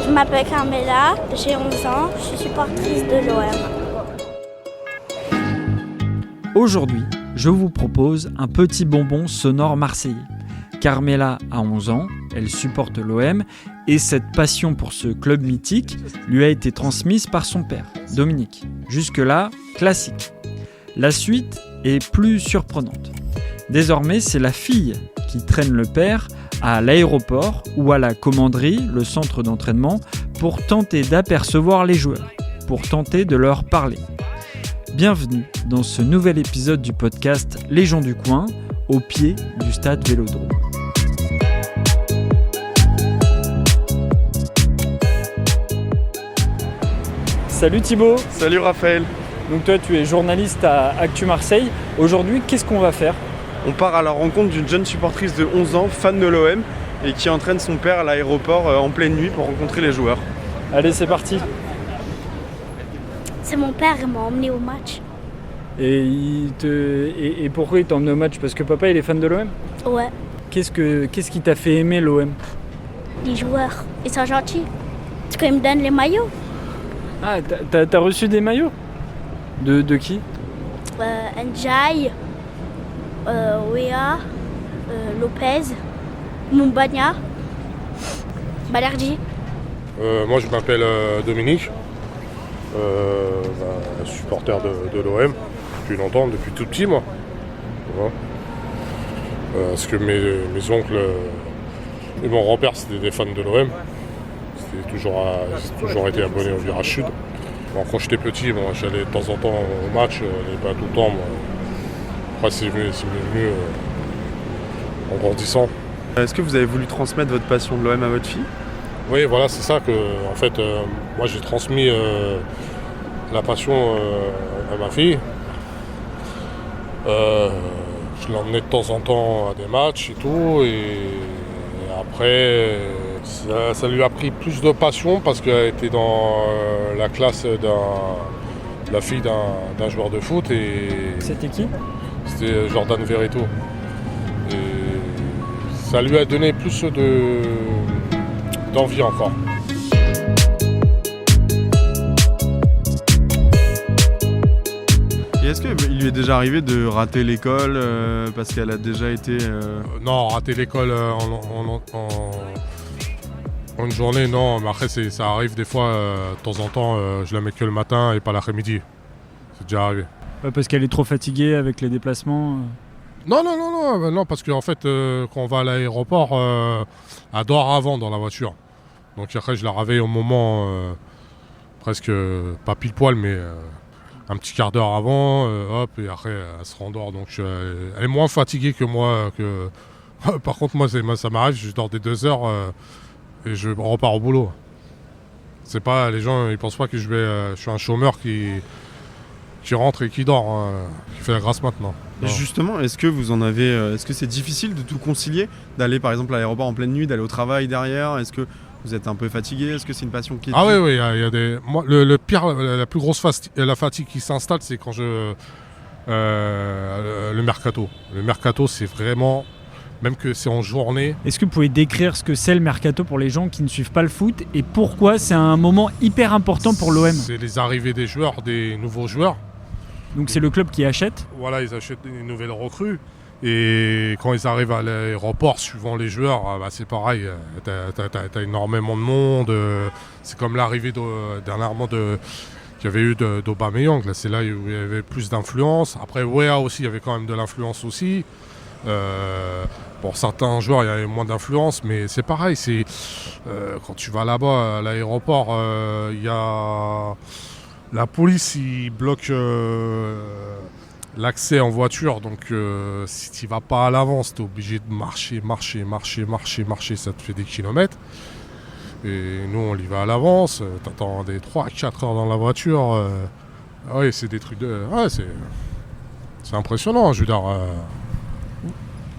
Je m'appelle Carmela, j'ai 11 ans, je suis supportrice de l'OM. Aujourd'hui, je vous propose un petit bonbon sonore marseillais. Carmela a 11 ans, elle supporte l'OM et cette passion pour ce club mythique lui a été transmise par son père, Dominique. Jusque-là, classique. La suite est plus surprenante. Désormais, c'est la fille qui traîne le père à l'aéroport ou à la commanderie, le centre d'entraînement, pour tenter d'apercevoir les joueurs, pour tenter de leur parler. Bienvenue dans ce nouvel épisode du podcast Les gens du coin, au pied du stade Vélodrome. Salut Thibaut. Salut Raphaël. Donc toi tu es journaliste à Actu Marseille. Aujourd'hui, qu'est-ce qu'on va faire ? On part à la rencontre d'une jeune supportrice de 11 ans, fan de l'OM, et qui entraîne son père à l'aéroport en pleine nuit pour rencontrer les joueurs. Allez, c'est parti. C'est mon père qui m'a emmené au match. Et pourquoi il t'a emmené au match ? Parce que papa il est fan de l'OM ? Ouais, Qu'est-ce qui t'a fait aimer l'OM ? les joueurs, ils sont gentils. C'est quand ils me donnent les maillots. Ah, t'as reçu des maillots ? De qui ? Ndiaye, Wea, Lopez, Mumbagna, Balerdi. Moi je m'appelle Dominique, supporter de l'OM depuis longtemps, depuis tout petit moi. Voilà. Parce que mes oncles et mon grand-père c'était des fans de l'OM. J'ai toujours été abonné au Virage Sud. Bon, quand j'étais petit, j'allais de temps en temps au match, pas tout le temps. Après c'est venu en grandissant. Est-ce que vous avez voulu transmettre votre passion de l'OM à votre fille ? Oui, voilà, c'est ça que, en fait, moi j'ai transmis la passion à ma fille. Je l'emmenais de temps en temps à des matchs et tout, et après, ça lui a pris plus de passion parce qu'elle était dans la classe de la fille d'un joueur de foot. Et C'était qui ? c'était Jordan Verreto. Et ça lui a donné plus d'envie encore. Et est-ce qu'il lui est déjà arrivé de rater l'école parce qu'elle a déjà été... Non, rater l'école en une journée, non. Mais après, ça arrive des fois, de temps en temps, je la mets que le matin et pas l'après-midi. C'est déjà arrivé. Parce qu'elle est trop fatiguée avec les déplacements. Non, parce qu'en fait, quand on va à l'aéroport, elle dort avant dans la voiture. Donc après, je la réveille au moment, presque pas pile poil, mais un petit quart d'heure avant, et après, elle se rendort. Donc elle est moins fatiguée que moi. Par contre, moi, ça m'arrive, je dors des 2 heures et je repars au boulot. C'est pas, les gens, ils pensent pas que je suis un chômeur qui rentre et qui dort, qui fait la grasse maintenant. Et justement, est-ce que c'est difficile de tout concilier ? D'aller par exemple à l'aéroport en pleine nuit, d'aller au travail derrière ? Est-ce que vous êtes un peu fatigué ? Est-ce que c'est une passion qui est... Ah oui, il y a des... Moi, le pire, la plus grosse la fatigue qui s'installe, c'est quand le mercato. Le mercato, c'est vraiment... Même que c'est en journée. Est-ce que vous pouvez décrire ce que c'est le mercato pour les gens qui ne suivent pas le foot et pourquoi c'est un moment hyper important pour l'OM ? C'est les arrivées des joueurs, des nouveaux joueurs. Donc c'est le club qui achète ? Voilà, ils achètent une nouvelle recrue. Et quand ils arrivent à l'aéroport, suivant les joueurs, c'est pareil. T'as énormément de monde. C'est comme l'arrivée dernièrement qu'il y avait eu d'Aubameyang. Là, c'est là où il y avait plus d'influence. Après, Wea aussi, il y avait quand même de l'influence aussi. Pour certains joueurs, il y avait moins d'influence, mais c'est pareil. Quand tu vas là-bas, à l'aéroport, il y a... La police, il bloque l'accès en voiture, donc si tu vas pas à l'avance, tu es obligé de marcher, ça te fait des kilomètres. Et nous, on y va à l'avance, t'attends des 3-4 heures dans la voiture. Oui, c'est des trucs de... Ouais, c'est impressionnant, je veux dire.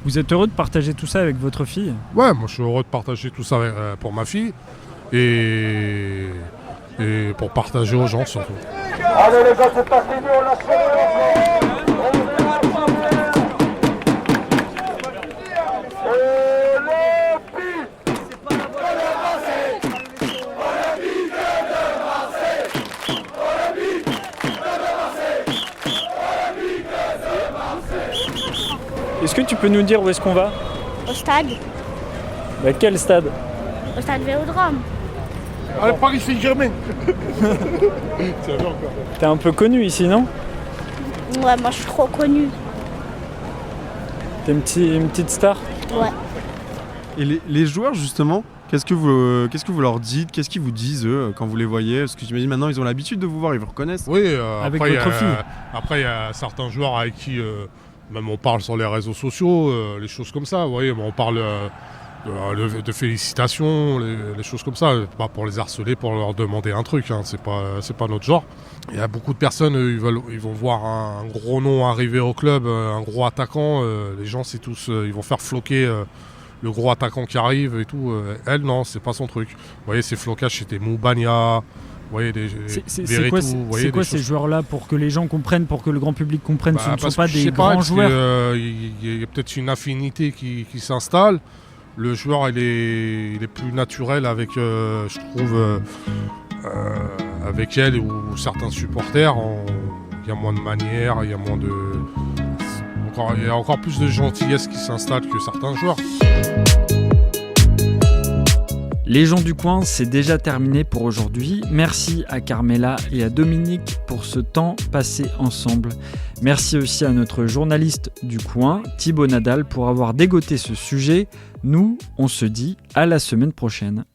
Vous êtes heureux de partager tout ça avec votre fille ? Ouais, moi je suis heureux de partager tout ça pour ma fille. Et pour partager aux gens surtout. Allez les gars, c'est parti, nous on lâche pas. Et le but. Est-ce que tu peux nous dire où est-ce qu'on va ? Au stade. Quel stade ? Au stade Vélodrome. Allez, Paris Saint-Germain. C'est bien encore. T'es un peu connu ici, non ? Ouais, moi je suis trop connue. T'es une petite star ? Ouais. Et les joueurs, justement, qu'est-ce que vous leur dites ? Qu'est-ce qu'ils vous disent, eux, quand vous les voyez ? Parce que j'imagine maintenant, ils ont l'habitude de vous voir, ils vous reconnaissent. Oui, Avec après, votre fille. Après, il y a certains joueurs avec qui même on parle sur les réseaux sociaux, les choses comme ça. Vous voyez, on parle de félicitations, les choses comme ça. Pas pour les harceler, pour leur demander un truc. Hein, c'est pas notre genre. Il y a beaucoup de personnes, ils vont voir un gros nom arriver au club, un gros attaquant. Les gens, c'est tous, ils vont faire floquer le gros attaquant qui arrive et tout. Elle, non, c'est pas son truc. Vous voyez, ces flocages, c'était Moubania. Vous voyez, C'est quoi ces joueurs-là pour que les gens comprennent, pour que le grand public comprenne, ce ne sont pas des grands joueurs. Il y a peut-être une affinité qui s'installe. Le joueur, il est plus naturel avec, je trouve, avec elle ou certains supporters. Il y a moins de manières, il y a moins de... Il y a encore plus de gentillesse qui s'installe que certains joueurs. Les gens du coin, c'est déjà terminé pour aujourd'hui. Merci à Carmela et à Dominique pour ce temps passé ensemble. Merci aussi à notre journaliste du coin, Thibaut Nadal, pour avoir dégoté ce sujet. Nous, on se dit à la semaine prochaine.